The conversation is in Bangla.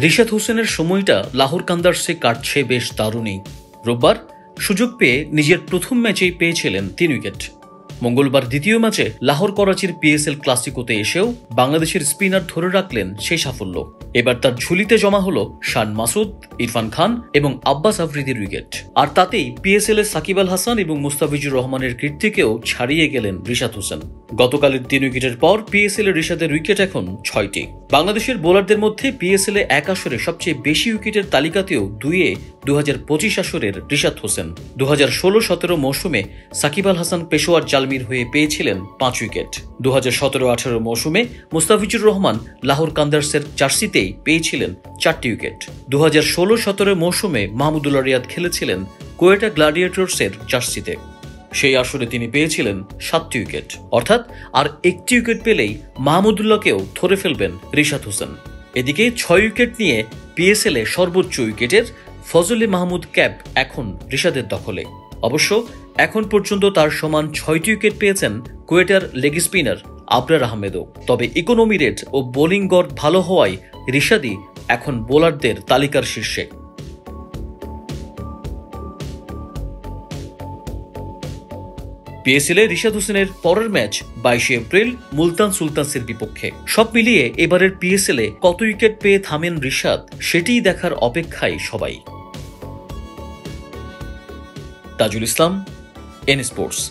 রিশাদ হোসেনের সময়টা লাহোর কান্দার্সে কাটছে বেশ দারুণই। রোববার সুযোগ পেয়ে নিজের প্রথম ম্যাচেই পেয়েছিলেন 3 উইকেট। মঙ্গলবার দ্বিতীয় ম্যাচে লাহোর করাচির পিএসএল ক্লাসিকোতে এসেও বাংলাদেশের স্পিনার ধরে রাখলেন সেই সাফল্য। এবার তার ঝুলিতে জমা হলো শান মাসুদ, ইরফান খান এবং আব্বাস আফ্রিদির উইকেট। আর তাতেই পিএসএল এর সাকিব আল হাসান এবং মুস্তাফিজুর রহমানের কীর্তিকেও ছাড়িয়ে গেলেন রিশাদ হোসেন। গতকালের 3 উইকেটের পর পিএসএল এর রিশাদের উইকেট এখন 6টি। বাংলাদেশের বোলারদের মধ্যে পিএসএল এ এক আসরে সবচেয়ে বেশি উইকেটের তালিকাতেও 2025 আসরের রিশাদ হোসেন। 2016-17 মৌসুমে সাকিব আল হাসান পেশোয়ার জালমির হয়ে পেয়েছিলেন 5 উইকেট। 2017-18 মৌসুমে মুস্তাফিজুর রহমান লাহোর কান্দার্সের জার্সিতেই পেয়েছিলেন 4টি উইকেট। 2016-17 মৌসুমে মাহমুদুল্লাহ রিয়াদ খেলেছিলেন কোয়েটা গ্ল্যাডিয়েটর্সের জার্সিতে। সেই আসরে তিনি পেয়েছিলেন 7টি উইকেট। অর্থাৎ আর 1টি উইকেট পেলেই মাহমুদুল্লাহকেও ধরে ফেলবেন রিশাদ হোসেন। এদিকে 6 উইকেট নিয়ে পিএসএল এ সর্বোচ্চ উইকেটের ফজলে মাহমুদ ক্যাপ এখন রিশাদের দখলে। অবশ্য এখন পর্যন্ত তার সমান 6টি উইকেট পেয়েছেন কোয়েটার লেগ স্পিনার আবরার আহমেদও। তবে ইকোনমি রেট ও বোলিং গড় ভালো হওয়ায় রিশাদই এখন বোলারদের তালিকার শীর্ষে। পিএসএল এ রিশাদ হোসেনের পরের ম্যাচ 22 এপ্রিল মুলতান সুলতানসের বিপক্ষে। সব মিলিয়ে এবারের পিএসএল এ কত উইকেট পেয়ে থামেন রিশাদ সেটিই দেখার অপেক্ষায় সবাই। Tajul Islam, N sports.